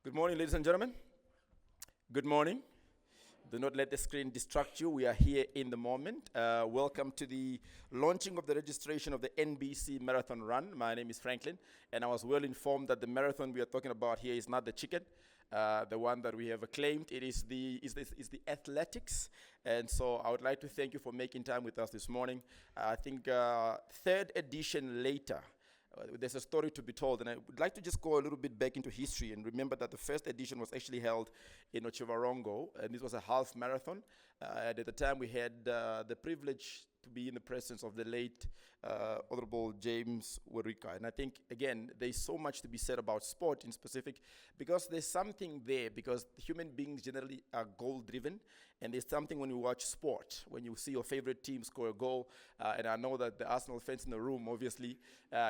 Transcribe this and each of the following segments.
Good morning, ladies and gentlemen. Good morning. Do not let the screen distract you. We are here in the moment. Welcome to the launching of the registration of the NBC Marathon Run. My name is Franklin, and I was well informed that the marathon we are talking about here is not the chicken, the one that we have acclaimed. It is the athletics, and so I would like to thank you for making time with us this morning. I think third edition later. There's a story to be told, and I would like to just go a little bit back into history and remember that the first edition was actually held in Ochivarongo, and this was a half marathon. And at the time, we had the privilege to be in the presence of the late Honorable James Warika. And I think, again, there's so much to be said about sport in specific, because there's something there, because human beings generally are goal-driven, and there's something when you watch sport, when you see your favorite team score a goal, and I know that the Arsenal fans in the room, obviously,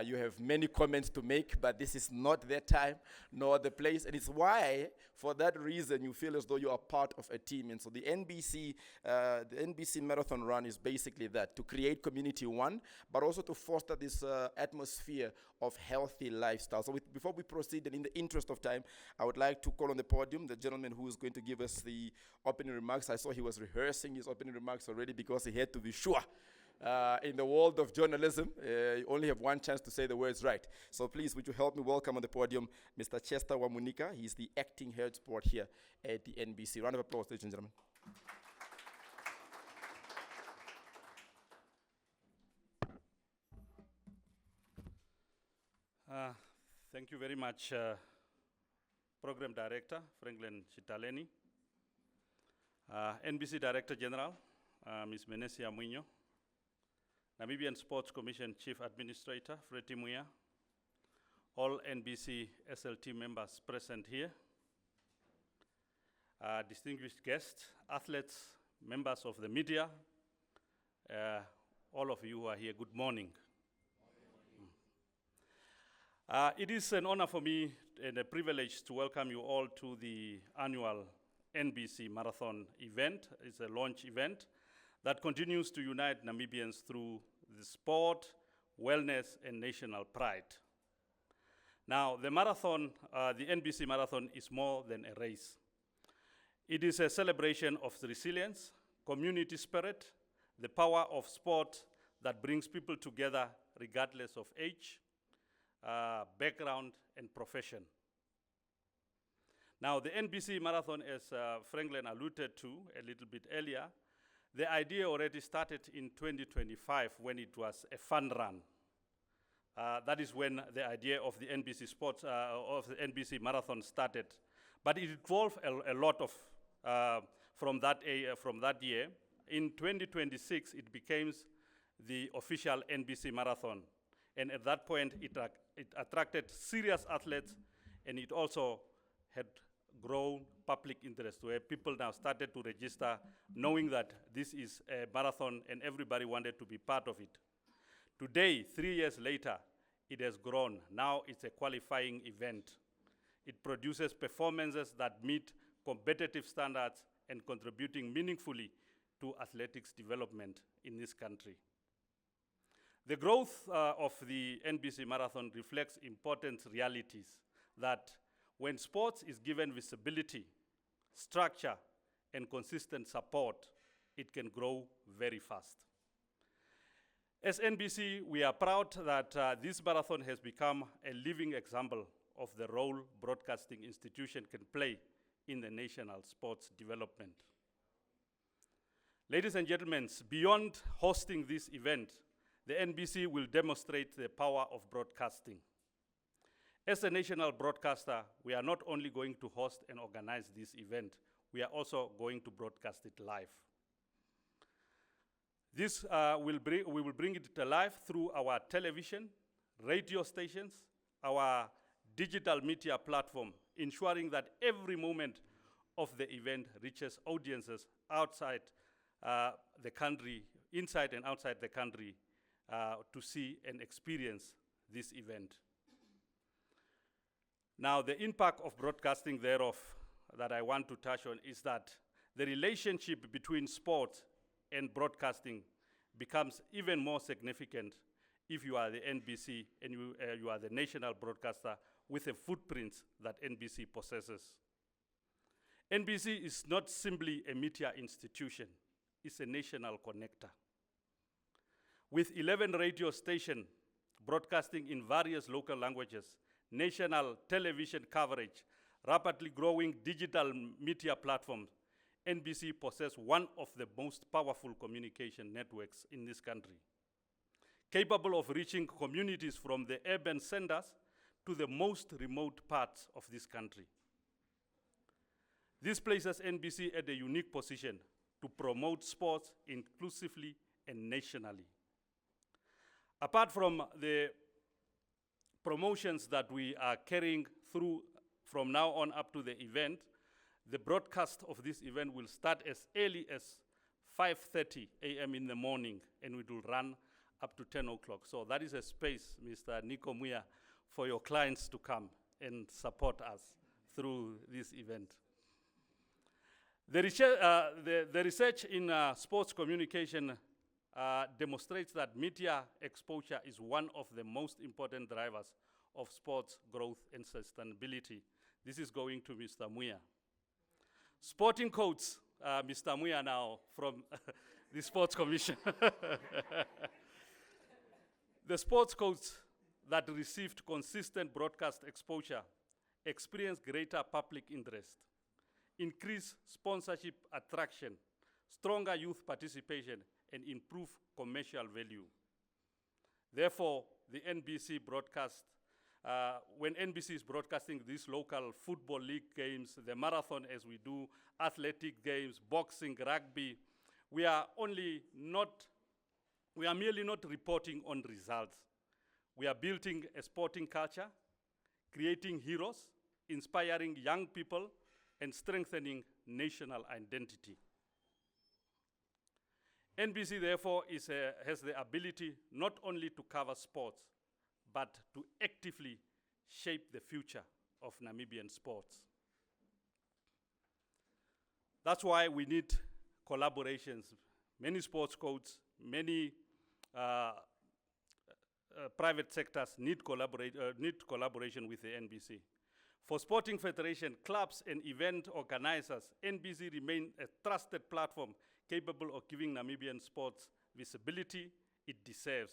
you have many comments to make, but this is not their time, nor the place, and it's why, for that reason, you feel as though you are part of a team. And so the NBC Marathon Run is basically that, to create community, one, but also to foster this atmosphere of healthy lifestyle. So before we proceed, and in the interest of time, I would like to call on the podium the gentleman who is going to give us the opening remarks. I saw he was rehearsing his opening remarks already because he had to be sure. In the world of journalism, you only have one chance to say the words right. So please, would you help me welcome on the podium Mr. Chester Wamunika. He's the acting head sport here at the NBC. Round of applause, ladies and gentlemen. Thank you very much, Program Director Franklin Chitaleni, NBC Director General, Ms. Menesia Muinho, Namibian Sports Commission Chief Administrator Freti Muya, all NBC SLT members present here, distinguished guests, athletes, members of the media, all of you who are here, good morning. It is an honor for me and a privilege to welcome you all to the annual NBC Marathon event. It's a launch event that continues to unite Namibians through the sport, wellness, and national pride. Now, the marathon, the NBC Marathon, is more than a race. It is a celebration of resilience, community spirit, the power of sport that brings people together regardless of age, background, and profession. Now, the NBC Marathon, as Franklin alluded to a little bit earlier, the idea already started in 2025 when it was a fun run. That is when the idea of the NBC Sports, of the NBC Marathon started. But it evolved a lot of, from that year. In 2026, it became the official NBC Marathon. And at that point, it attracted serious athletes, and it also had grown public interest, where people now started to register, knowing that this is a marathon and everybody wanted to be part of it. Today, 3 years later, it has grown. Now it's a qualifying event. It produces performances that meet competitive standards and contributing meaningfully to athletics development in this country. The growth of the NBC Marathon reflects important realities that when sports is given visibility, structure, and consistent support, it can grow very fast. As NBC, we are proud that this marathon has become a living example of the role broadcasting institution can play in the national sports development. Ladies and gentlemen, beyond hosting this event, the NBC will demonstrate the power of broadcasting. As a national broadcaster, we are not only going to host and organize this event, we are also going to broadcast it live. This we will bring it to life through our television, radio stations, our digital media platform, ensuring that every moment of the event reaches audiences outside the country, inside and outside the country, to see and experience this event. Now, the impact of broadcasting thereof that I want to touch on is that the relationship between sport and broadcasting becomes even more significant if you are the NBC and you are the national broadcaster with the footprints that NBC possesses. NBC is not simply a media institution, it's a national connector. With 11 radio stations broadcasting in various local languages, national television coverage, rapidly growing digital media platforms, NBC possesses one of the most powerful communication networks in this country, capable of reaching communities from the urban centers to the most remote parts of this country. This places NBC at a unique position to promote sports inclusively and nationally. Apart from the promotions that we are carrying through from now on up to the event, the broadcast of this event will start as early as 5:30 a.m. in the morning, and it will run up to 10 o'clock. So that is a space, Mr. Nico Muya, for your clients to come and support us through this event. The research in sports communication demonstrates that media exposure is one of the most important drivers of sports growth and sustainability. This is going to Mr. Muya. Sporting codes, Mr. Muya now from the Sports Commission. The sports codes that received consistent broadcast exposure experience greater public interest, increase sponsorship attraction, stronger youth participation, and improve commercial value. Therefore, the NBC broadcast, when NBC is broadcasting these local football league games, the marathon as we do, athletic games, boxing, rugby, we are merely not reporting on results. We are building a sporting culture, creating heroes, inspiring young people, and strengthening national identity. NBC, therefore, has the ability not only to cover sports, but to actively shape the future of Namibian sports. That's why we need collaborations. Many sports codes, many private sectors need collaboration with the NBC. For sporting federation, clubs, and event organizers, NBC remains a trusted platform capable of giving Namibian sports visibility it deserves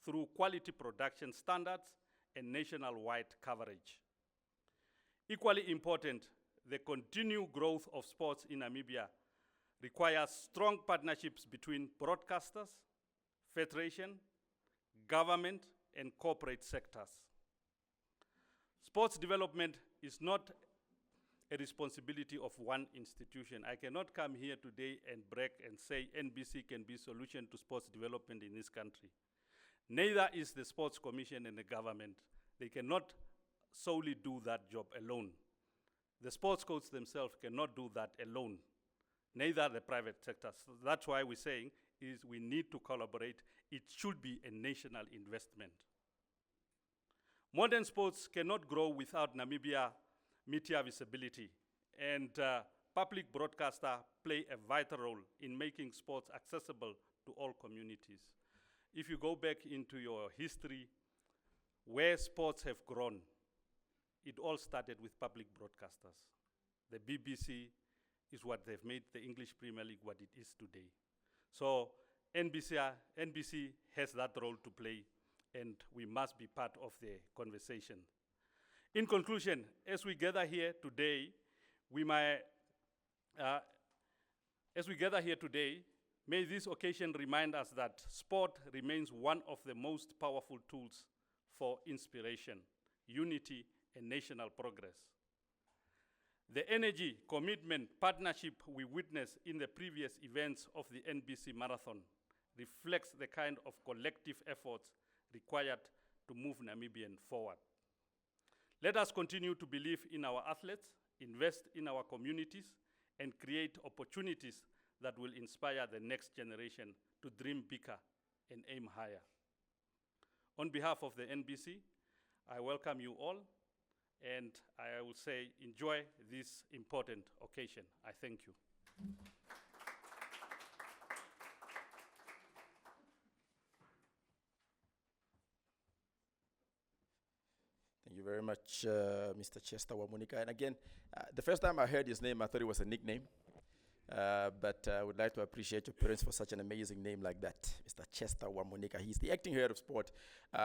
through quality production standards and nationwide coverage. Equally important, the continued growth of sports in Namibia requires strong partnerships between broadcasters, federation, government, and corporate sectors. Sports development is not a responsibility of one institution. I cannot come here today and brag and say NBC can be a solution to sports development in this country. Neither is the Sports Commission and the government. They cannot solely do that job alone. The sports codes themselves cannot do that alone, neither the private sector. So that's why we're saying is we need to collaborate. It should be a national investment. Modern sports cannot grow without Namibia media visibility, and public broadcasters play a vital role in making sports accessible to all communities. If you go back into your history, where sports have grown, it all started with public broadcasters. The BBC is what they've made the English Premier League what it is today. So NBC has that role to play, and we must be part of the conversation. In conclusion, as we gather here today, may this occasion remind us that sport remains one of the most powerful tools for inspiration, unity, and national progress. The energy, commitment, partnership we witnessed in the previous events of the NBC Marathon reflects the kind of collective efforts required to move Namibian forward. Let us continue to believe in our athletes, invest in our communities, and create opportunities that will inspire the next generation to dream bigger and aim higher. On behalf of the NBC, I welcome you all, and I will say enjoy this important occasion. I thank you. Thank you very much, Mr. Chester Wamunika. And again, the first time I heard his name, I thought it was a nickname. But I would like to appreciate your parents for such an amazing name like that, Mr. Chester Wamunika. He's the acting head of sport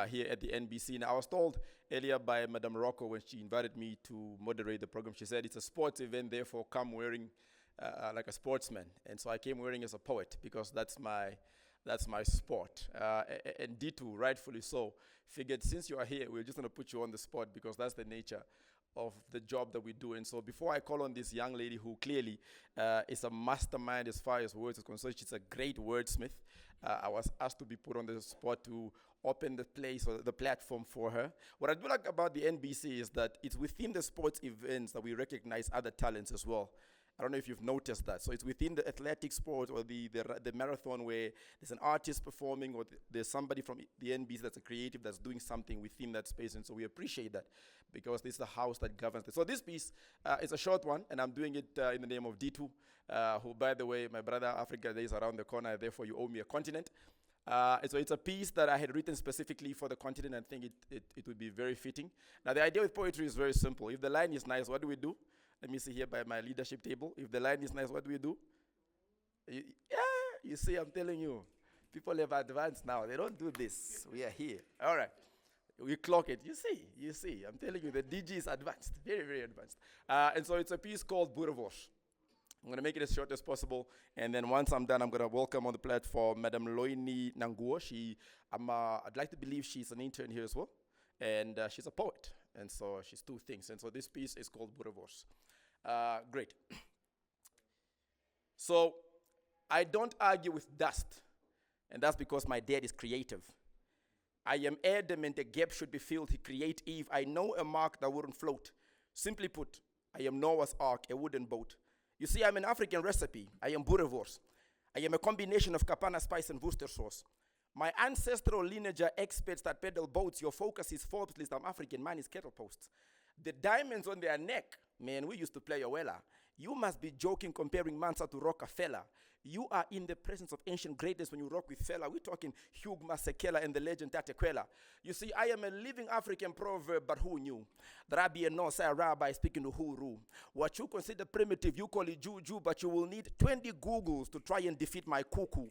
here at the NBC. Now, I was told earlier by Madam Rocco when she invited me to moderate the program, she said it's a sports event, therefore come wearing like a sportsman. And so I came wearing as a poet because that's my sport. And D2, rightfully so, figured since you are here, we're just going to put you on the spot because that's the nature of the job that we do. And so before I call on this young lady who clearly is a mastermind as far as words is concerned, she's a great wordsmith. I was asked to be put on the spot to open the place or the platform for her. What I do like about the NBC is that it's within the sports events that we recognize other talents as well. I don't know if you've noticed that. So it's within the athletic sport or the marathon where there's an artist performing or there's somebody from the NBC that's a creative that's doing something within that space. And so we appreciate that because this is the house that governs it. So this piece is a short one, and I'm doing it in the name of D2, who, by the way, my brother Africa Day is around the corner, therefore you owe me a continent. And so it's a piece that I had written specifically for the continent. I think it would be very fitting. Now, the idea with poetry is very simple. If the line is nice, what do we do? Let me see here by my leadership table. If the line is nice, what do we do? You see, I'm telling you. People have advanced now. They don't do this. We are here. All right. We clock it. You see. I'm telling you, the DG is advanced. Very, very advanced. And so it's a piece called Boerewors. I'm going to make it as short as possible. And then once I'm done, I'm going to welcome on the platform Madam Loini Nanguo. I'd like to believe she's an intern here as well. And she's a poet. And so she's two things. And so this piece is called Boerewors. Great. So I don't argue with dust, and that's because my dad is creative. I am adamant a gap should be filled. He create Eve. I know a mark that wouldn't float. Simply put, I am Noah's Ark, a wooden boat. You see, I'm an African recipe. I am Boerewors. I am a combination of Kapana spice and Worcester sauce. My ancestral lineage are experts that pedal boats. Your focus is Forbes list. I'm African. Mine is kettle posts. The diamonds on their neck, man, we used to play Awela. You must be joking comparing Mansa to Rockefeller. You are in the presence of ancient greatness when you rock with fella. We're talking Hugh Masekela and the legend Tatequela. You see, I am a living African proverb, but who knew? That I be a no-say rabbi speaking to Huru. What you consider primitive, you call it juju, but you will need 20 Googles to try and defeat my cuckoo.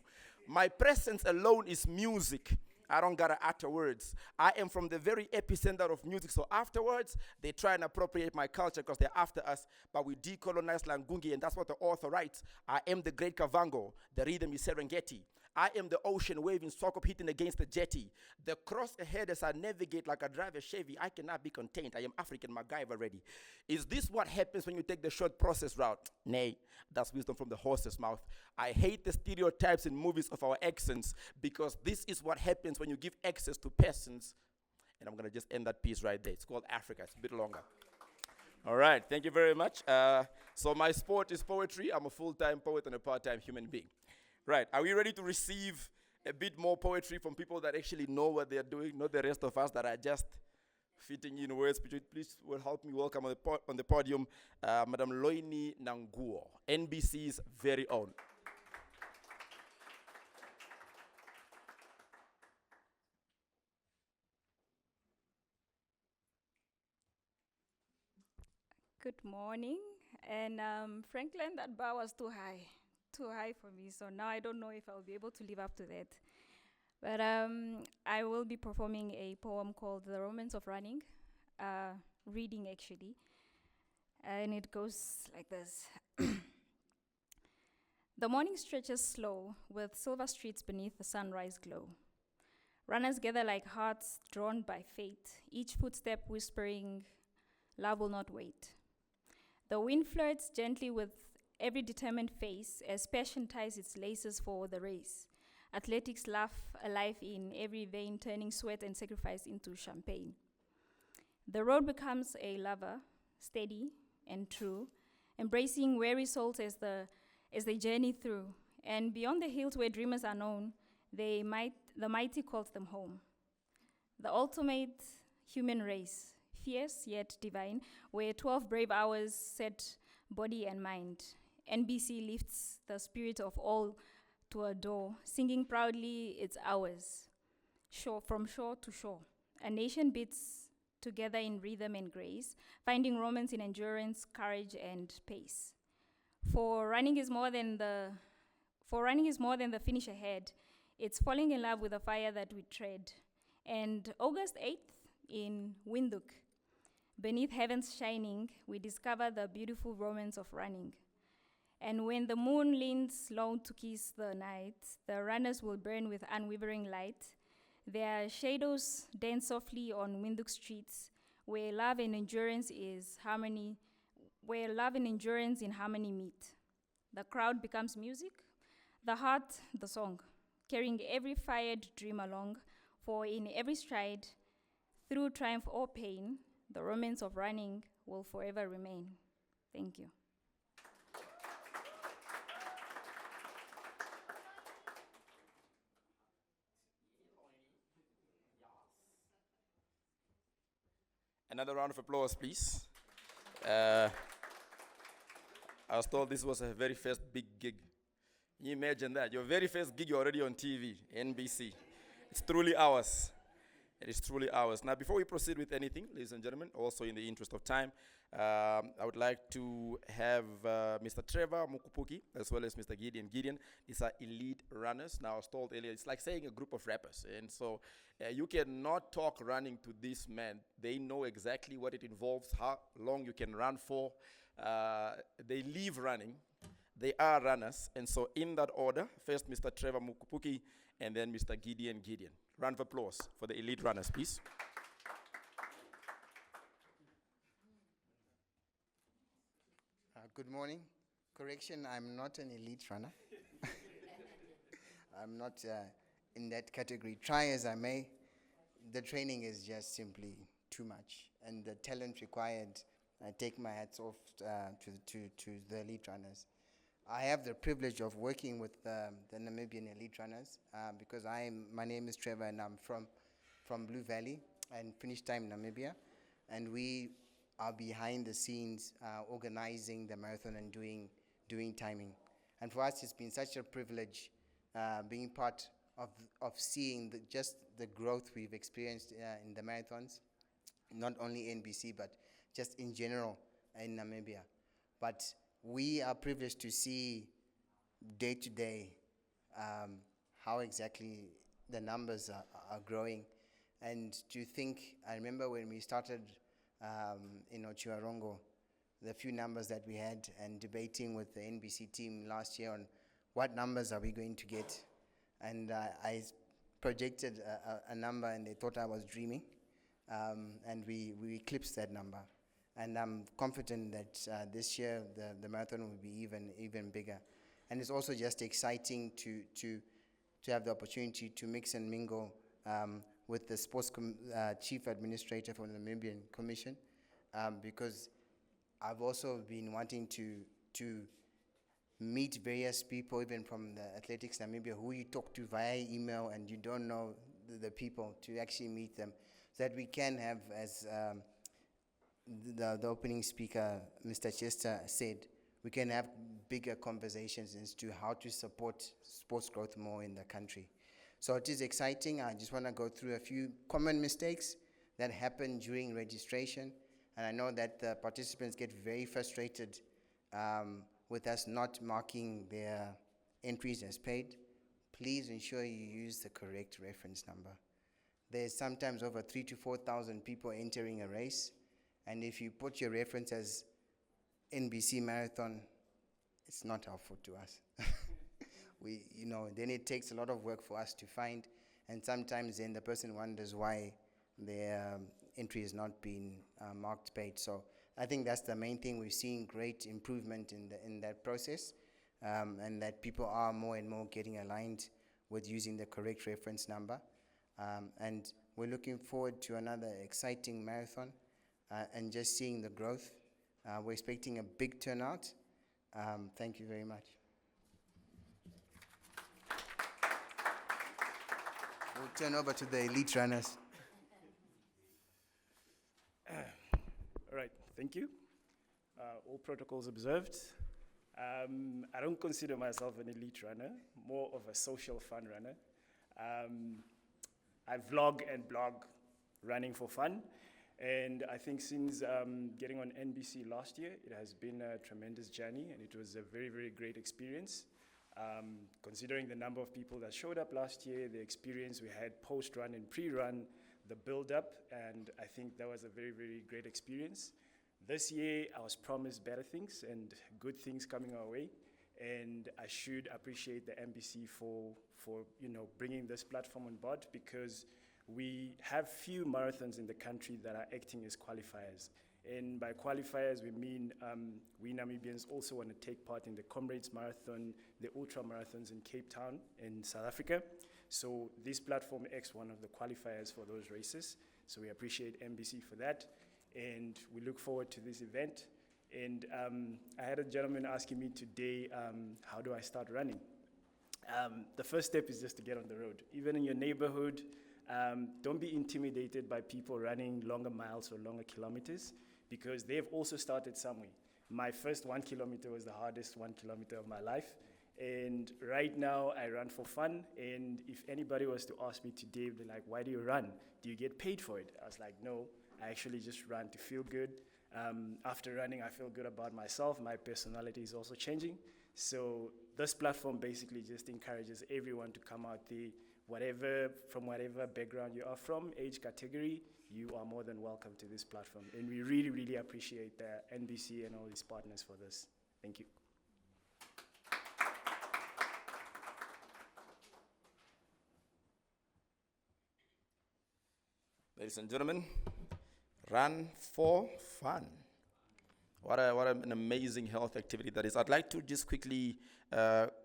My presence alone is music. I don't gotta utter words. I am from the very epicenter of music. So afterwards, they try and appropriate my culture because they're after us. But we decolonize Langungi, and that's what the author writes. I am the great Kavango. The rhythm is Serengeti. I am the ocean waving, Swakop hitting against the jetty. The cross ahead as I navigate like a driver Chevy. I cannot be contained. I am African MacGyver ready. Is this what happens when you take the short process route? Nay, that's wisdom from the horse's mouth. I hate the stereotypes in movies of our accents because this is what happens when you give access to persons. And I'm going to just end that piece right there. It's called Africa. It's a bit longer. All right. Thank you very much. So my sport is poetry. I'm a full-time poet and a part-time human being. Right. Are we ready to receive a bit more poetry from people that actually know what they're doing, not the rest of us that are just fitting in words? Please will help me welcome on the podium Madam Loini Nanguo, NBC's very own. Good morning. And Franklin, that bar was too high for me. So now I don't know if I'll be able to live up to that. But I will be performing a poem called The Romance of Running, reading actually. And it goes like this. The morning stretches slow with silver streets beneath the sunrise glow. Runners gather like hearts drawn by fate, each footstep whispering, love will not wait. The wind flirts gently with every determined face as passion ties its laces for the race. Athletics laugh alive in every vein, turning sweat and sacrifice into champagne. The road becomes a lover, steady and true, embracing weary souls as they journey through. And beyond the hills where dreamers are known, the mighty calls them home. The ultimate human race, fierce yet divine, where 12 brave hours set body and mind. NBC lifts the spirit of all to adore, singing proudly it's ours, from shore to shore. A nation beats together in rhythm and grace, finding romance in endurance, courage, and pace. For running is more than the finish ahead. It's falling in love with the fire that we tread. And August 8th in Windhoek, beneath heaven's shining, we discover the beautiful romance of running. And when the moon leans low to kiss the night, the runners will burn with unwavering light. Their shadows dance softly on Windhoek streets, where love and endurance in harmony meet. The crowd becomes music, the heart the song, carrying every fired dream along, for in every stride, through triumph or pain, the romance of running will forever remain. Thank you. Another round of applause, please. I was told this was her very first big gig. Can you imagine that? Your very first gig, you're already on TV, NBC. It's truly ours. It is truly ours. Now, before we proceed with anything, ladies and gentlemen, also in the interest of time, I would like to have Mr. Trevor Mukupuki as well as Mr. Gideon. Gideon, these are elite runners. Now, I was told earlier, it's like saying a group of rappers. And so you cannot talk running to this man. They know exactly what it involves, how long you can run for. They live running. They are runners. And so in that order, first Mr. Trevor Mukupuki and then Mr. Gideon. Round of applause for the elite runners, please. Good morning. Correction, I'm not an elite runner. I'm not in that category. Try as I may, the training is just simply too much. And the talent required, I take my hats off to the elite runners. I have the privilege of working with the Namibian elite runners because my name is Trevor and I'm from Blue Valley and Finish Time, Namibia. And we are behind the scenes organizing the marathon and doing timing. And for us, it's been such a privilege being part of seeing just the growth we've experienced in the marathons, not only NBC, but just in general in Namibia. But we are privileged to see day to day how exactly the numbers are growing. And to think, I remember when we started in Ochiwarongo, the few numbers that we had and debating with the NBC team last year on what numbers are we going to get. And I projected a number and they thought I was dreaming. And we eclipsed that number. And I'm confident that this year the marathon will be even bigger. And it's also just exciting to have the opportunity to mix and mingle with the sports chief administrator for the Namibian Commission, because I've also been wanting to meet various people, even from the Athletics Namibia, who you talk to via email and you don't know the people, to actually meet them, so that we can have, as the opening speaker, Mr. Chester, said, we can have bigger conversations as to how to support sports growth more in the country. So it is exciting. I just want to go through a few common mistakes that happen during registration. And I know that the participants get very frustrated with us not marking their entries as paid. Please ensure you use the correct reference number. There's sometimes over 3,000 to 4,000 people entering a race. And if you put your reference as NBC Marathon, it's not helpful to us. Then it takes a lot of work for us to find, and sometimes then the person wonders why their entry is not being marked paid. So I think that's the main thing. We've seen great improvement in that process, and that people are more and more getting aligned with using the correct reference number. And we're looking forward to another exciting marathon. And just seeing the growth. We're expecting a big turnout. Thank you very much. We'll turn over to the elite runners. All right, thank you. All protocols observed. I don't consider myself an elite runner, more of a social fun runner. I vlog and blog running for fun. And I think since getting on NBC last year, it has been a tremendous journey, and it was a very, very great experience. Considering the number of people that showed up last year, the experience we had post-run and pre-run, the build-up, and I think that was a very, very great experience. This year, I was promised better things and good things coming our way, and I should appreciate the NBC for bringing this platform on board, because we have few marathons in the country that are acting as qualifiers. And by qualifiers, we mean we Namibians also want to take part in the Comrades Marathon, the ultra marathons in Cape Town in South Africa. So this platform acts one of the qualifiers for those races. So we appreciate NBC for that. And we look forward to this event. And I had a gentleman asking me today, how do I start running? The first step is just to get on the road. Even in your neighborhood, don't be intimidated by people running longer miles or longer kilometers, because they've also started somewhere. My first 1 kilometer was the hardest 1 kilometer of my life. And right now I run for fun. And if anybody was to ask me today, they're like, why do you run? Do you get paid for it? I was like, no, I actually just run to feel good. After running, I feel good about myself. My personality is also changing. So this platform basically just encourages everyone to come out there, from whatever background you are from, age category, you are more than welcome to this platform. And we really, really appreciate the NBC and all these partners for this. Thank you. Ladies and gentlemen, run for fun. What an amazing health activity that is. I'd like to just quickly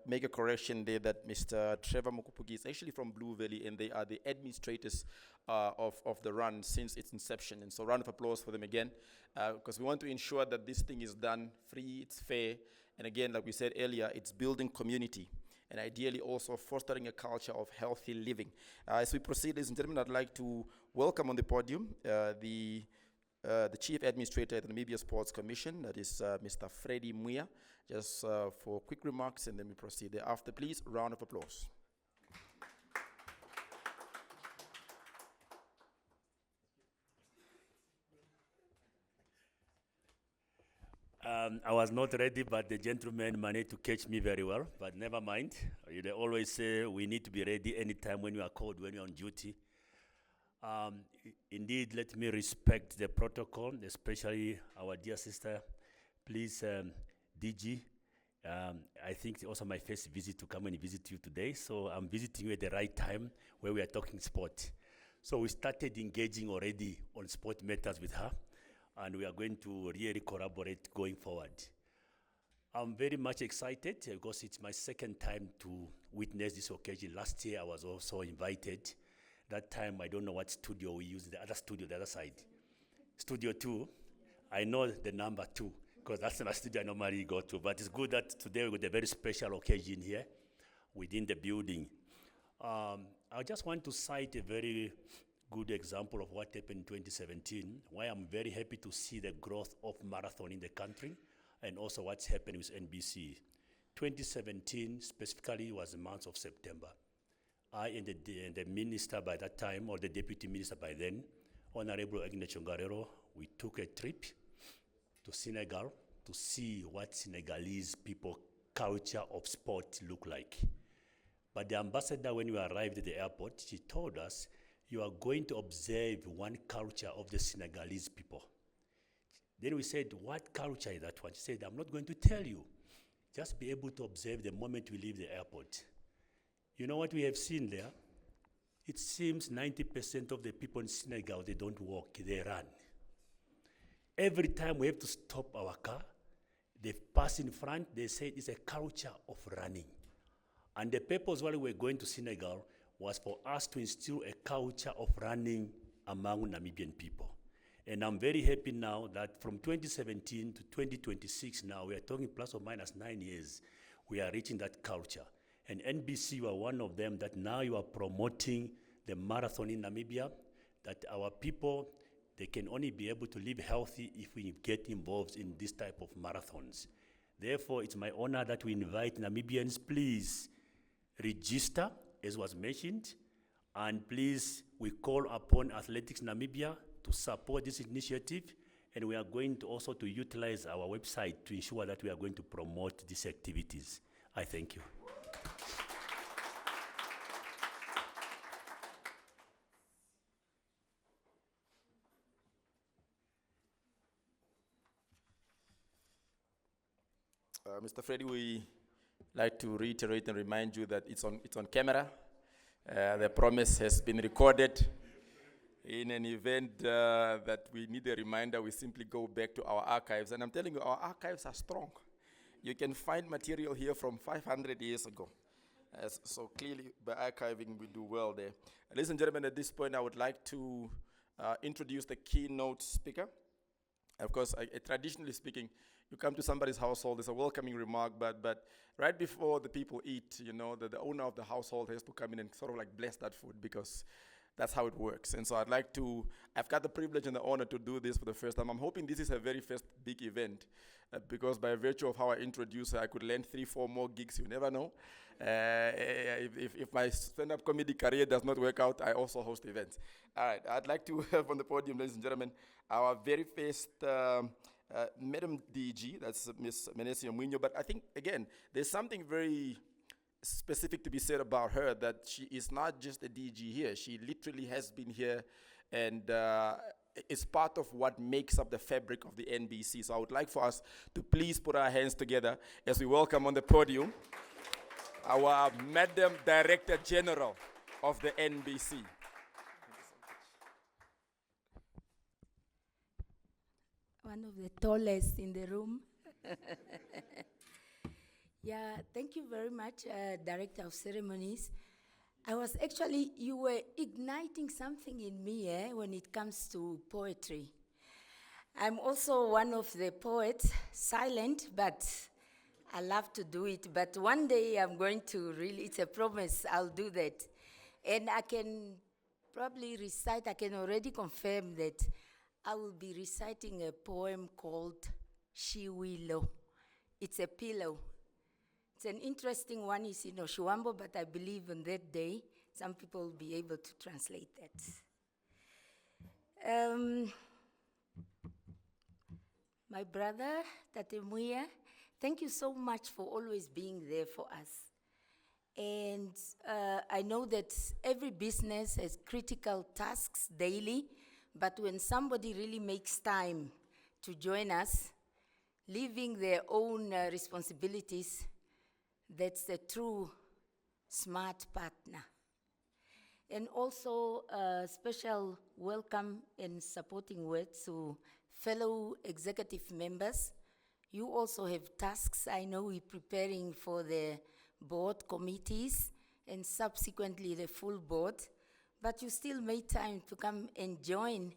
make a correction there that Mr. Trevor Mokupugi is actually from Blue Valley, and they are the administrators of the run since its inception. And so round of applause for them again, because we want to ensure that this thing is done free, it's fair, and again, like we said earlier, it's building community, and ideally also fostering a culture of healthy living. As we proceed, ladies and gentlemen, I'd like to welcome on the podium the Chief Administrator at the Namibia Sports Commission, that is Mr. Freddie Muya, just for quick remarks, and then we proceed thereafter. Please, round of applause. I was not ready, but the gentleman managed to catch me very well, but never mind. They always say we need to be ready anytime when you are called, when you're on duty. Indeed, let me respect the protocol, especially our dear sister. Please, DG, I think it's also my first visit to come and visit you today, so I'm visiting you at the right time where we are talking sport. So we started engaging already on sport matters with her, and we are going to really collaborate going forward. I'm very much excited because it's my second time to witness this occasion. Last year I was also invited. That time, I don't know what studio we used, the other studio, the other side. Studio 2, I know the number 2, because that's the studio I normally go to. But it's good that today we got a very special occasion here within the building. I just want to cite a very good example of what happened in 2017, why I'm very happy to see the growth of marathon in the country, and also what's happening with NBC. 2017 specifically was the month of September. I and the minister by that time, or the deputy minister by then, Honorable Agnes Chongarero, we took a trip to Senegal to see what Senegalese people culture of sport look like. But the ambassador, when we arrived at the airport, she told us, you are going to observe one culture of the Senegalese people. Then we said, what culture is that one? She said, I'm not going to tell you. Just be able to observe the moment we leave the airport. You know what we have seen there? It seems 90% of the people in Senegal, they don't walk, they run. Every time we have to stop our car, they pass in front, they say it's a culture of running. And the purpose while we were going to Senegal was for us to instill a culture of running among Namibian people. And I'm very happy now that from 2017 to 2026 now, we are talking plus or minus 9 years, we are reaching that culture. And NBC, you are one of them that now you are promoting the marathon in Namibia, that our people, they can only be able to live healthy if we get involved in this type of marathons. Therefore, it's my honor that we invite Namibians, please register, as was mentioned, and please, we call upon Athletics Namibia to to support this initiative, and we are going to also to utilize our website to ensure that we are going to promote these activities. I thank you. Mr. Freddy, we like to reiterate and remind you that it's on camera. The promise has been recorded. In an event that we need a reminder, we simply go back to our archives. And I'm telling you, our archives are strong. You can find material here from 500 years ago. So clearly, by archiving, we do well there. Ladies and gentlemen, at this point, I would like to introduce the keynote speaker. Of course, traditionally speaking, you come to somebody's household, it's a welcoming remark, but right before the people eat, you know, the owner of the household has to come in and sort of like bless that food, because that's how it works. And so I've got the privilege and the honor to do this for the first time. I'm hoping this is her very first big event, because by virtue of how I introduce her, I could land 3-4 more gigs, you never know. If my stand-up comedy career does not work out, I also host events. All right, I'd like to have on the podium, ladies and gentlemen, our very first Madam DG, that's Miss Menesia Mwinyo. But I think, again, there's something very specific to be said about her, that she is not just a DG here. She literally has been here and is part of what makes up the fabric of the NBC. So I would like for us to please put our hands together as we welcome on the podium our Madam Director General of the NBC. One of the tallest in the room. Yeah, thank you very much, Director of Ceremonies. You were igniting something in me when it comes to poetry. I'm also one of the poets, silent, but I love to do it. But one day I'm going to it's a promise, I'll do that. And I can probably recite, I can already confirm that I will be reciting a poem called Shiwilo. It's a pillow. It's an interesting one. It's in Oshuambo, but I believe on that day, some people will be able to translate that. My brother, Tatemuya, thank you so much for always being there for us. And I know that every business has critical tasks daily, but when somebody really makes time to join us, leaving their own responsibilities, that's a true smart partner. And also a special welcome and supporting words to fellow executive members. You also have tasks. I know we're preparing for the board committees and subsequently the full board, but you still made time to come and join.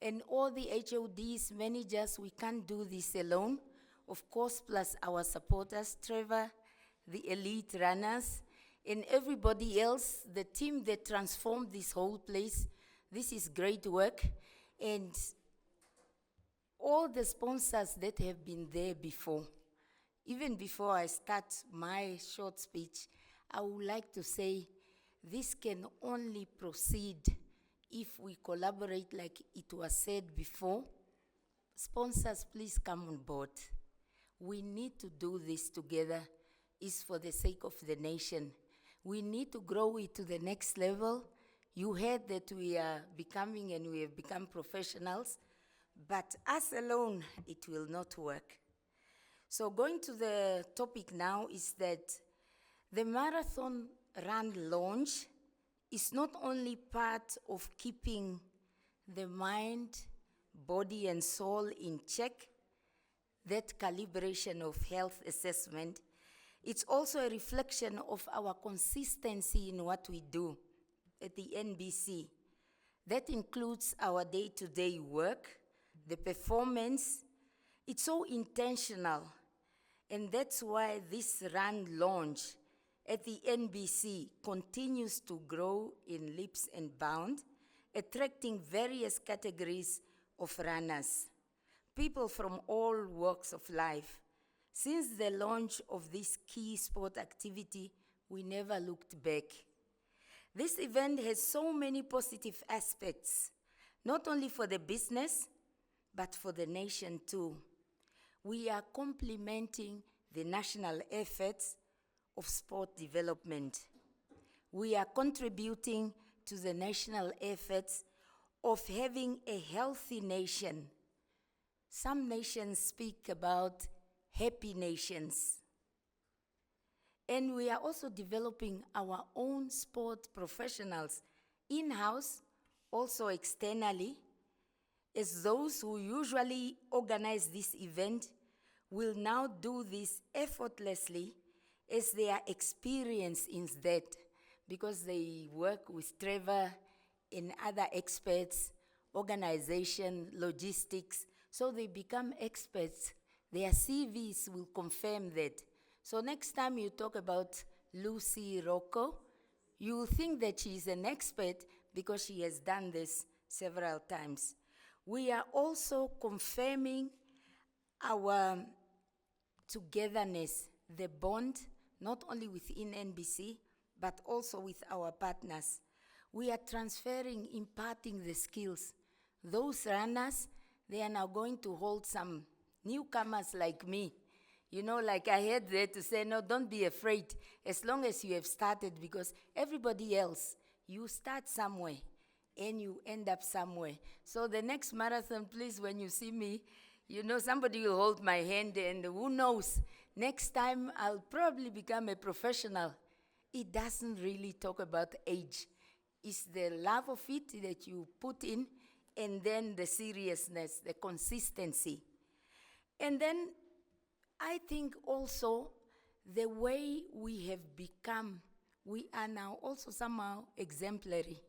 And all the HODs, managers, we can't do this alone. Of course, plus our supporters, Trevor, the elite runners, and everybody else, the team that transformed this whole place. This is great work. And all the sponsors that have been there before. Even before I start my short speech, I would like to say this can only proceed if we collaborate like it was said before. Sponsors, please come on board. We need to do this together. It's for the sake of the nation. We need to grow it to the next level. You heard that we are becoming and we have become professionals, but us alone, it will not work. So going to the topic now is that the Marathon Run launch is not only part of keeping the mind, body, and soul in check, that calibration of health assessment, it's also a reflection of our consistency in what we do at the NBC. That includes our day-to-day work, the performance. It's so intentional, and that's why this run launch at the NBC continues to grow in leaps and bounds, attracting various categories of runners, people from all walks of life. Since the launch of this key sport activity, we never looked back. This event has so many positive aspects, not only for the business, but for the nation too. We are complementing the national efforts of sport development. We are contributing to the national efforts of having a healthy nation. Some nations speak about happy nations. And we are also developing our own sport professionals in-house, also externally, as those who usually organize this event will now do this effortlessly as they are experienced in that, because they work with Trevor and other experts, organization, logistics, so they become experts. Their CVs will confirm that. So next time you talk about Lucy Rocco, you will think that she is an expert because she has done this several times. We are also confirming our togetherness, the bond, not only within NBC, but also with our partners. We are transferring, imparting the skills. Those runners, they are now going to hold some newcomers like me. You know, like I had there to say, no, don't be afraid, as long as you have started, because everybody else, you start somewhere and you end up somewhere. So the next marathon, please, when you see me, you know, somebody will hold my hand, and who knows, next time I'll probably become a professional. It doesn't really talk about age. It's the love of it that you put in, and then the seriousness, the consistency. And then I think also the way we have become, we are now also somehow exemplary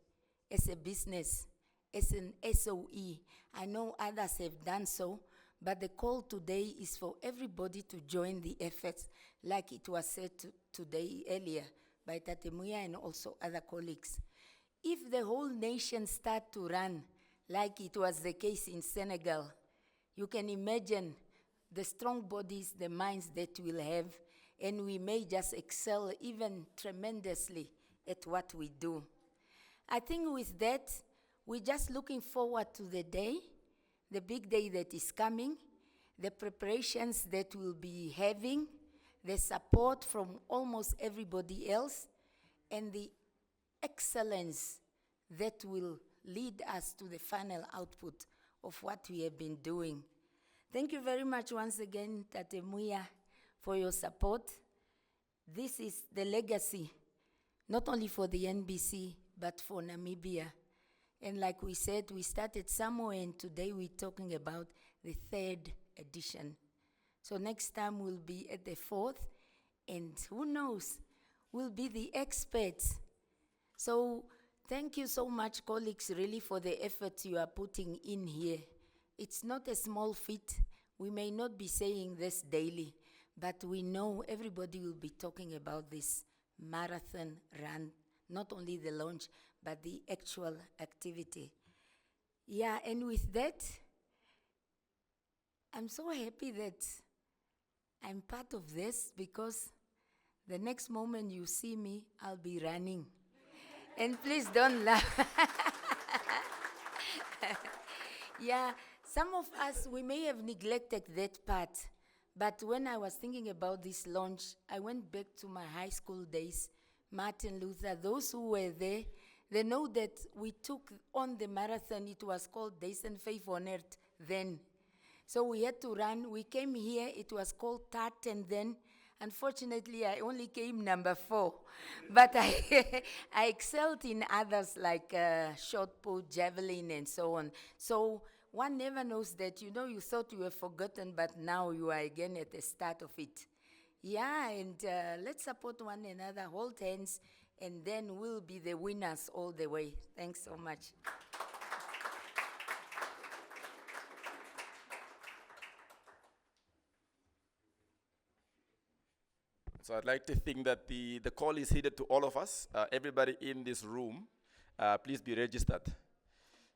as a business, as an SOE. I know others have done so, but the call today is for everybody to join the efforts, like it was said today earlier by Tatemuya and also other colleagues. If the whole nation start to run, like it was the case in Senegal, you can imagine the strong bodies, the minds that we'll have, and we may just excel even tremendously at what we do. I think with that, we're just looking forward to the day, the big day that is coming, the preparations that we'll be having, the support from almost everybody else, and the excellence that will lead us to the final output of what we have been doing. Thank you very much once again, Tatemuya, for your support. This is the legacy, not only for the NBC, but for Namibia. And like we said, we started somewhere, and today we're talking about the 3rd edition. So next time we'll be at the 4th, and who knows, we'll be the experts. So thank you so much, colleagues, really, for the effort you are putting in here. It's not a small feat. We may not be saying this daily, but we know everybody will be talking about this marathon run, not only the launch, but the actual activity. Yeah, and with that, I'm so happy that I'm part of this, because the next moment you see me, I'll be running. And please don't laugh. Yeah, some of us, we may have neglected that part, but when I was thinking about this launch, I went back to my high school days. Martin Luther, those who were there, they know that we took on the marathon. It was called Days and Faith on Earth then. So we had to run. We came here, it was called Tartan then. Unfortunately, I only came number 4. But I excelled in others like shot put, javelin, and so on. So one never knows that, you know, you thought you were forgotten, but now you are again at the start of it. Yeah, and let's support one another, hold hands, and then we'll be the winners all the way. Thanks so much. So I'd like to think that the call is heeded to all of us, everybody in this room. Please be registered.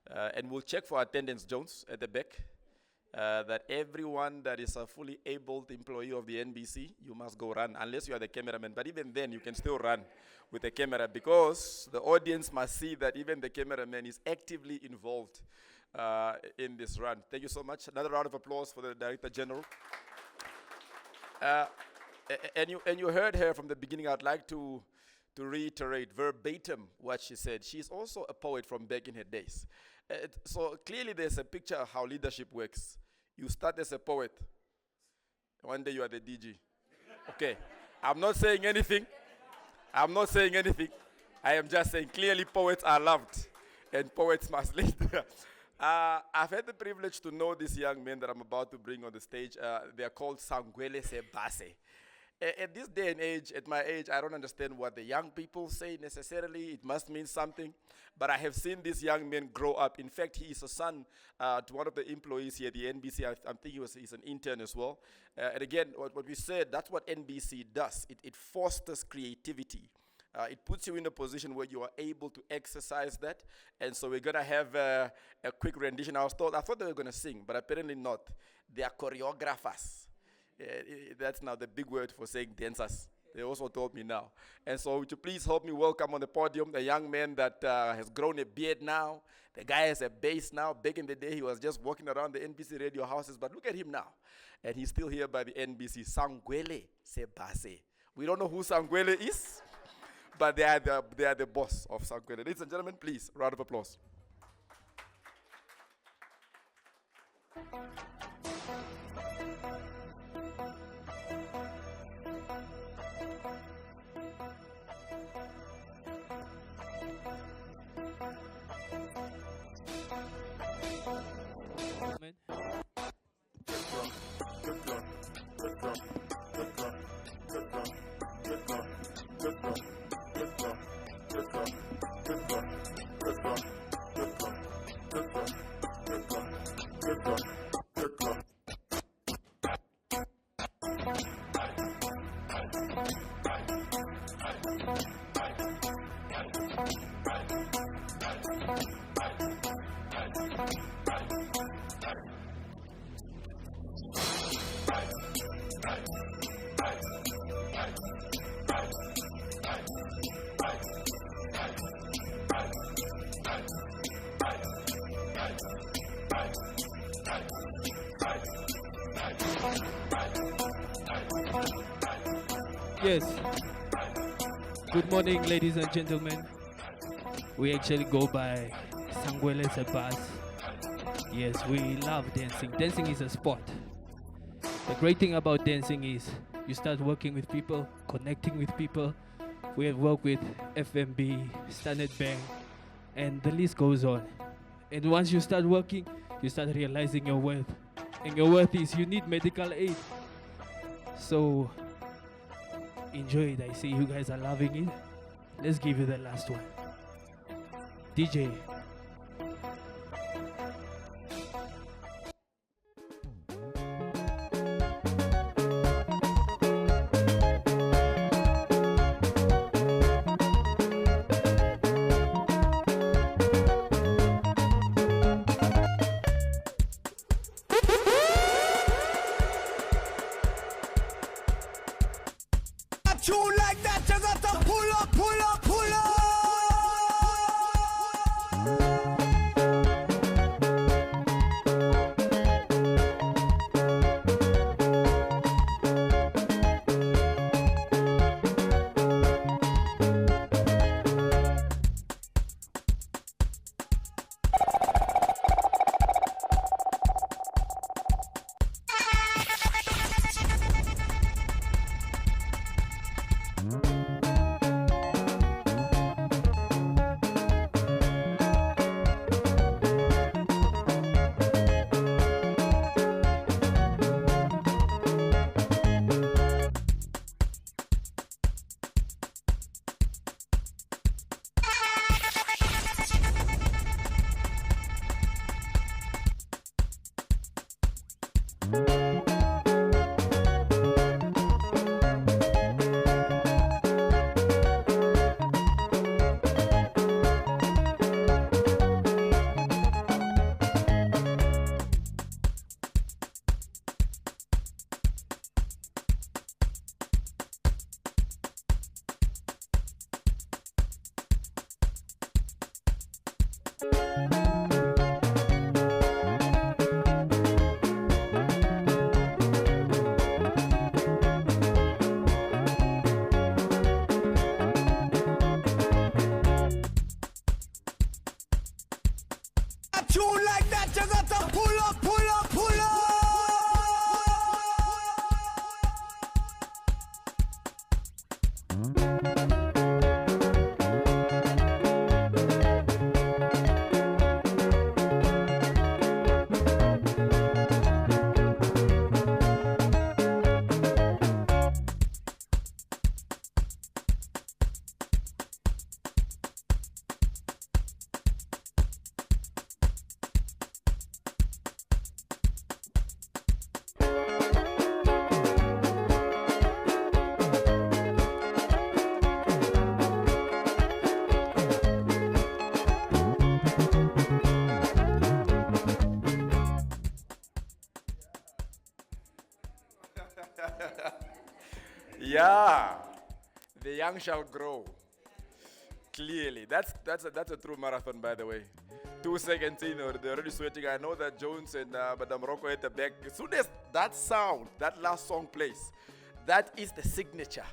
And we'll check for attendance, Jones, at the back. that everyone that is a fully able employee of the NBC, you must go run, unless you are the cameraman. But even then, you can still run with the camera, because the audience must see that even the cameraman is actively involved in this run. Thank you so much. Another round of applause for the Director General. And you heard her from the beginning. I'd like to reiterate verbatim what she said. She's also a poet from back in her days. So clearly there's a picture of how leadership works. You start as a poet. One day you are the DG. Okay. I'm not saying anything. I am just saying clearly poets are loved and poets must lead. I've had the privilege to know these young men that I'm about to bring on the stage. They are called Sangwele Sebase. At this day and age, at my age, I don't understand what the young people say necessarily. It must mean something. But I have seen these young men grow up. In fact, he is a son to one of the employees here at the NBC. I'm thinking he's an intern as well. And again, what we said, that's what NBC does. It fosters creativity. It puts you in a position where you are able to exercise that. And so we're going to have a quick rendition. I thought they were going to sing, but apparently not. They are choreographers. That's now the big word for saying dancers. They also told me now. And so would you please help me welcome on the podium the young man that has grown a beard now. The guy has a bass now. Back in the day, he was just walking around the NBC radio houses. But look at him now. And he's still here by the NBC. Sangwele Sebase. We don't know who Sangwele is, but they are the boss of Sangwele. Ladies and gentlemen, please, round of applause. Yes. Good morning, ladies and gentlemen. We actually go by Sangwele Sebase. Yes, we love dancing. Dancing is a sport. The great thing about dancing is you start working with people, connecting with people. We have worked with FMB, Standard Bank, and the list goes on. And once you start working, you start realizing your worth. And your worth is you need medical aid. So enjoy it. I see you guys are loving it. Let's give you the last one. DJ. Tune like that, you got to pull up, pull up, pull up. Yeah, the young shall grow. Clearly, that's a true marathon, by the way. 2 seconds in, or they're already sweating. I know that Jones and Madame Rocco at the back. As soon as that sound, that last song plays, that is the signature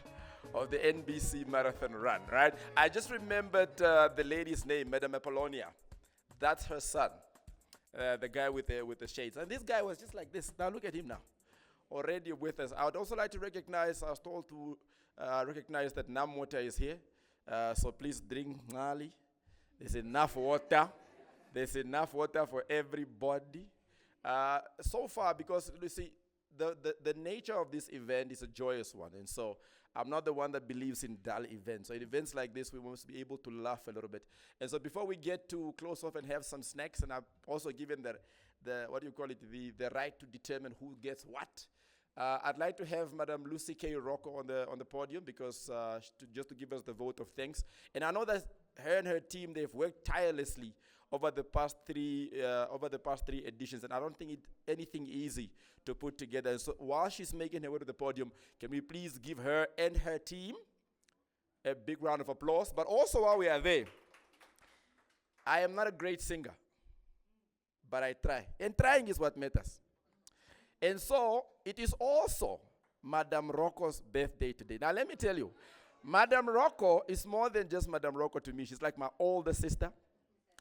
of the NBC Marathon Run, right? I just remembered the lady's name, Madame Apollonia. That's her son, the guy with the shades. And this guy was just like this. Now look at him now, already with us. I would also like to recognize, I was told to recognize that Namwater is here. So please drink Mali. There's enough water. There's enough water for everybody. So far, because you see, the nature of this event is a joyous one. And so I'm not the one that believes in dull events. So in events like this, we must be able to laugh a little bit. And so before we get to close off and have some snacks, and I've also given the what do you call it, the right to determine who gets what, I'd like to have Madam Lucy K. Rocco on the podium, because just to give us the vote of thanks. And I know that her and her team, they've worked tirelessly over the past three editions, and I don't think it's anything easy to put together. And so while she's making her way to the podium, can we please give her and her team a big round of applause? But also, while we are there, I am not a great singer, but I try, and trying is what matters. And so it is also Madame Rocco's birthday today. Now let me tell you, Madame Rocco is more than just Madame Rocco to me. She's like my older sister.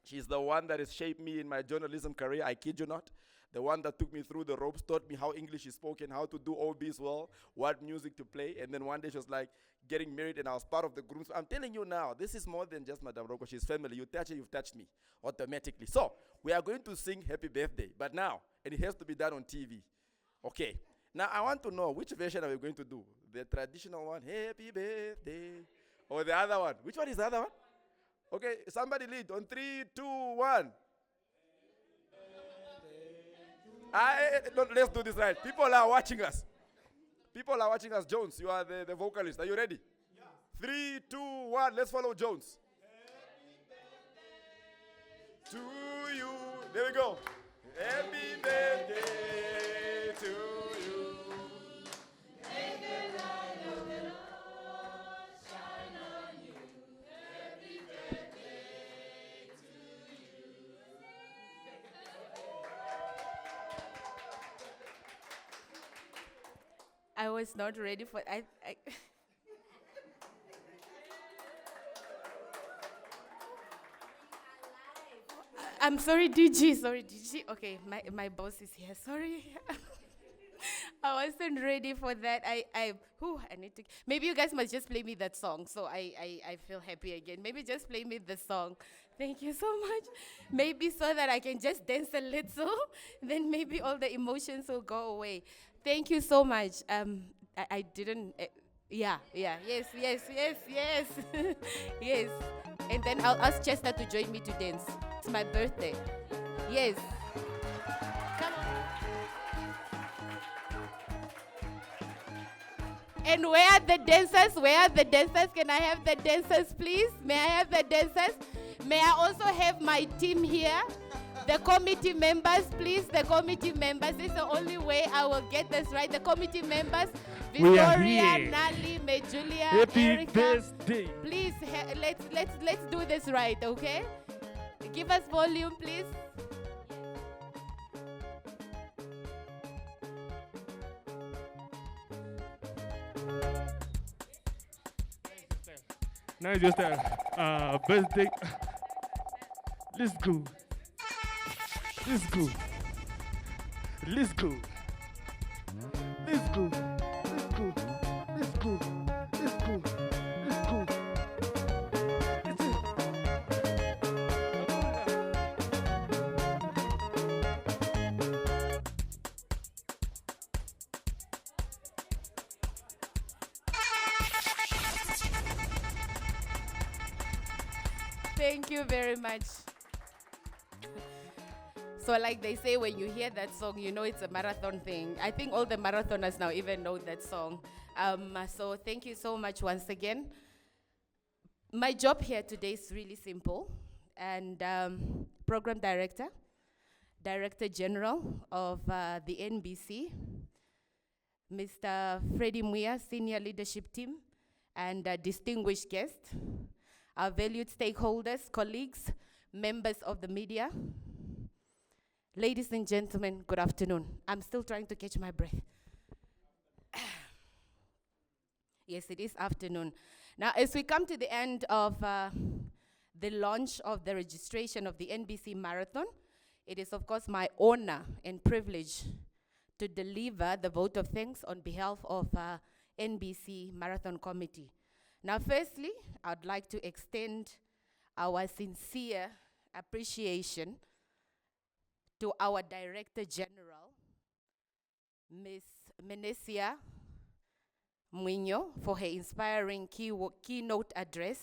She's the one that has shaped me in my journalism career, I kid you not. The one that took me through the ropes, taught me how English is spoken, how to do OBs well, what music to play. And then one day she was like getting married, and I was part of the groom. I'm telling you now, this is more than just Madame Rocco. She's family. You touch her, you've touched me automatically. So we are going to sing Happy Birthday, but now, and it has to be done on TV. Okay. Now I want to know, which version are we going to do? The traditional one, Happy Birthday, or the other one? Which one is the other one? Okay, somebody lead on 3, 2, 1. Let's do this right. People are watching us. People are watching us. Jones, you are the vocalist. Are you ready? Yeah. 3, 2, 1. Let's follow Jones. To you. There we go. Happy birthday to you. May the light of the Lord shine on you. Happy birthday to you. I was not ready for I I'm sorry, DG. Sorry, DG. Okay, my boss is here. Sorry. I wasn't ready for that. I need to. Maybe you guys must just play me that song, so I feel happy again. Maybe just play me the song. Thank you so much. Maybe so that I can just dance a little, then maybe all the emotions will go away. Thank you so much. I didn't. Yes. Yes. And then I'll ask Chester to join me to dance. It's my birthday. Yes. Come on. And where are the dancers? Where are the dancers? Can I have the dancers, please? May I have the dancers? May I also have my team here? The committee members, please. The committee members. This is the only way I will get this right. The committee members. Victoria, Nali, Julia, Happy Erica. birthday. Please, let's do this right, okay? Give us volume, please. Now it's just a birthday. Let's go. Let's go. Let's go. Let's go. Let's go. Let's go. Let's go. Let's go. That's it. Thank you very much. So like they say, when you hear that song, you know it's a marathon thing. I think all the marathoners now even know that song. So thank you so much once again. My job here today is really simple. And Program Director, Director General of the NBC, Mr. Freddie Muya, Senior Leadership Team, and distinguished guests, our valued stakeholders, colleagues, members of the media. Ladies and gentlemen, good afternoon. I'm still trying to catch my breath. Yes, it is afternoon. Now, as we come to the end of the launch of the registration of the NBC Marathon, it is, of course, my honor and privilege to deliver the vote of thanks on behalf of NBC Marathon Committee. Now, firstly, I'd like to extend our sincere appreciation to our Director General, Ms. Menesia Mwinyo, for her inspiring keynote address,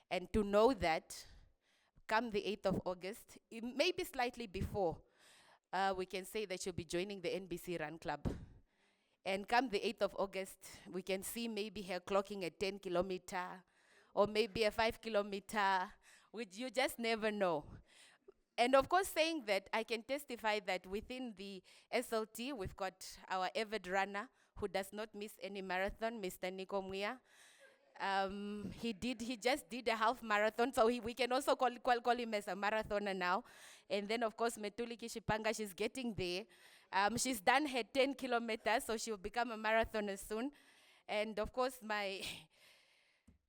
and to know that come the 8th of August, maybe slightly before, we can say that she'll be joining the NBC Run Club. And come the 8th of August, we can see maybe her clocking a 10-kilometer or maybe a 5-kilometer, which you just never know. And of course, saying that, I can testify that within the SLT, we've got our avid runner who does not miss any marathon, Mr. Nico Muya. He just did a half marathon, so we can also call him as a marathoner now. And then, of course, Metuli Kishipanga, she's getting there. She's done her 10 kilometers, so she'll become a marathoner soon. And of course, my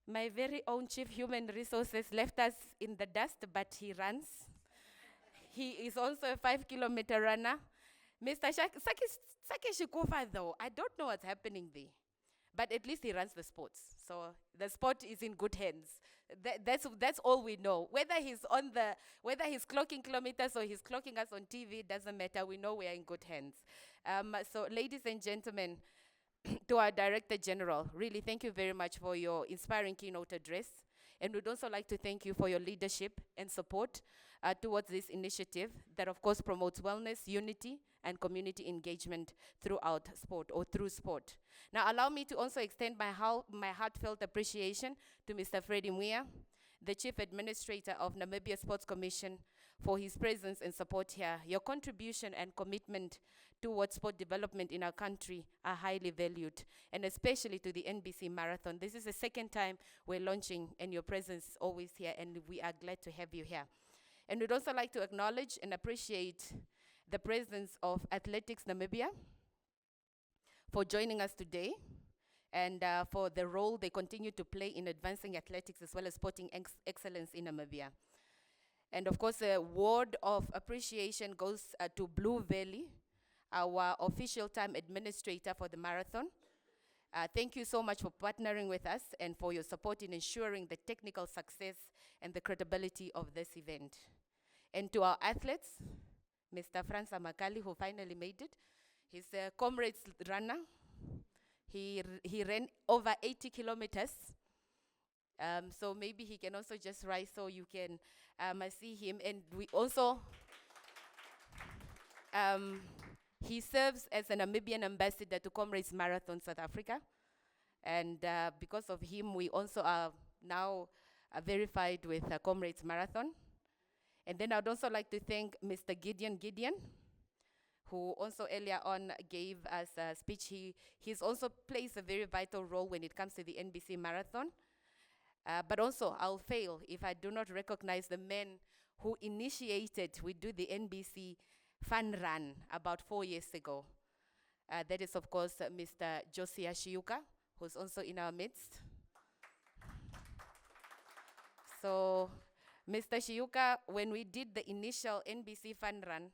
very own Chief Human Resources left us in the dust, but he runs. He is also a 5-kilometer runner. Mr. Sake Shikufa, though, I don't know what's happening there. But at least he runs the sports. So the sport is in good hands. That's all we know. Whether he's clocking kilometers or he's clocking us on TV, doesn't matter. We know we are in good hands. So ladies and gentlemen, to our Director General, really thank you very much for your inspiring keynote address. And we'd also like to thank you for your leadership and support towards this initiative that, of course, promotes wellness, unity, and community engagement throughout sport or through sport. Now, allow me to also extend my heartfelt appreciation to Mr. Freddie Muya, the Chief Administrator of Namibia Sports Commission, for his presence and support here. Your contribution and commitment towards sport development in our country are highly valued, and especially to the NBC Marathon. This is the second time we're launching, and your presence is always here, and we are glad to have you here. And we'd also like to acknowledge and appreciate the presence of Athletics Namibia for joining us today, and for the role they continue to play in advancing athletics as well as sporting excellence in Namibia. And of course, a word of appreciation goes to Blue Valley, our official time administrator for the marathon. Thank you so much for partnering with us and for your support in ensuring the technical success and the credibility of this event. And to our athletes, Mr. Franz Amakali, who finally made it. He's a Comrades runner. He ran over 80 kilometers. So maybe he can also just rise so you can see him. And we also, he serves as a Namibian ambassador to Comrades Marathon South Africa. And because of him, we also are now verified with Comrades Marathon. And then I'd also like to thank Mr. Gideon, who also earlier on gave us a speech. He's also plays a very vital role when it comes to the NBC Marathon. But also, I'll fail if I do not recognize the men who initiated, we do the NBC Fun Run about 4 years ago. That is, of course, Mr. Josiah Shiuka, who's also in our midst. So, Mr. Shiuka, when we did the initial NBC Fun Run,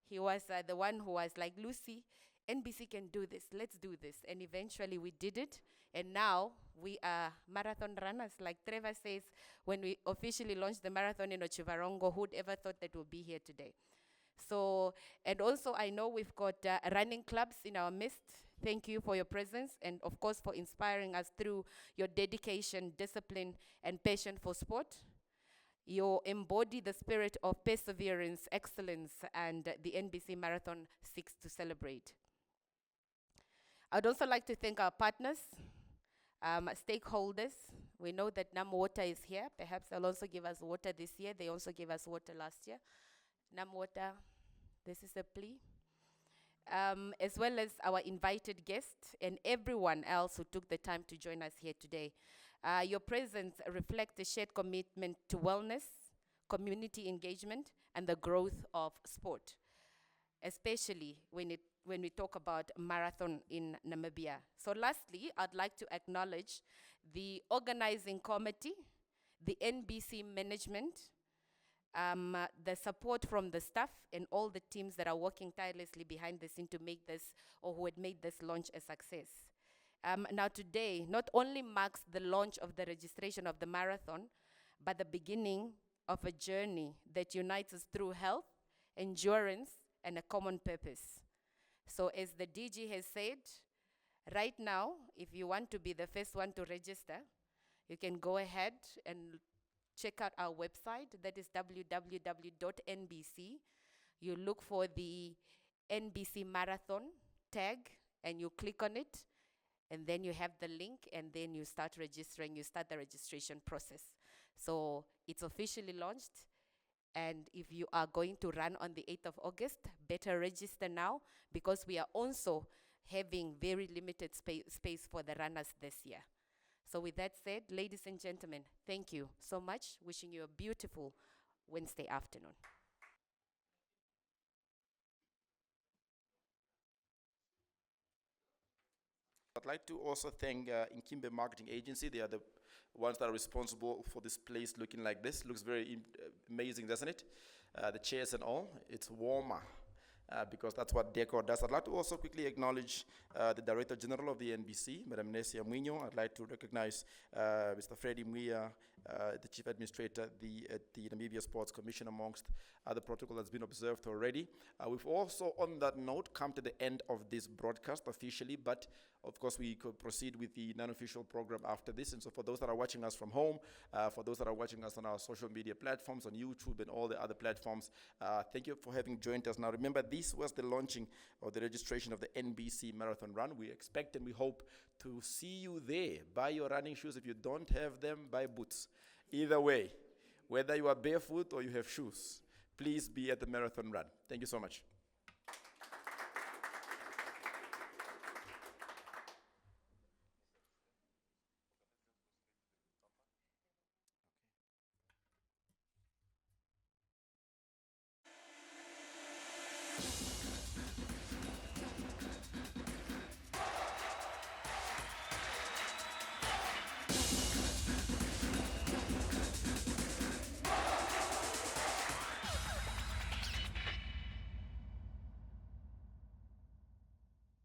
he was the one who was like, Lucy, NBC can do this, let's do this. And eventually we did it. And now we are marathon runners. Like Trevor says, when we officially launched the marathon in Ochivarongo, who'd ever thought that we'll be here today? So, and also I know we've got running clubs in our midst. Thank you for your presence and of course for inspiring us through your dedication, discipline, and passion for sport. You embody the spirit of perseverance, excellence, and the NBC Marathon seeks to celebrate. I'd also like to thank our partners, stakeholders. We know that Nam Water is here. Perhaps they'll also give us water this year. They also gave us water last year. Nam Water, this is a plea. as well as our invited guests and everyone else who took the time to join us here today. Your presence reflects a shared commitment to wellness, community engagement, and the growth of sport, especially when we talk about marathon in Namibia. So lastly, I'd like to acknowledge the organizing committee, the NBC management, the support from the staff and all the teams that are working tirelessly behind the scene to make this, or who had made this launch a success. Now today, not only marks the launch of the registration of the marathon, but the beginning of a journey that unites us through health, endurance, and a common purpose. So as the DG has said, right now, if you want to be the first one to register, you can go ahead and check out our website. That is www.nbc. You look for the NBC Marathon tag and you click on it, and then you have the link, and then you start registering. You start the registration process. So it's officially launched. And if you are going to run on the 8th of August, better register now, because we are also having very limited space for the runners this year. So with that said, ladies and gentlemen, thank you so much. Wishing you a beautiful Wednesday afternoon. I'd like to also thank Inkimbe Marketing Agency. They are the ones that are responsible for this place looking like this. Looks very amazing, doesn't it? The chairs and all. It's warmer because that's what decor does. I'd like to also quickly acknowledge the Director General of the NBC, Madam Nesia Mwinyo. I'd like to recognize Mr. Freddie Muia, the Chief Administrator at the Namibia Sports Commission, amongst other protocol that's been observed already. We've also, on that note, come to the end of this broadcast officially, but of course we could proceed with the non-official program after this. And so for those that are watching us from home, for those that are watching us on our social media platforms, on YouTube and all the other platforms, thank you for having joined us. Now remember, this was the launching or the registration of the NBC Marathon Run. We expect and we hope to see you there. Buy your running shoes. If you don't have them, buy boots. Either way, whether you are barefoot or you have shoes, please be at the marathon run. Thank you so much.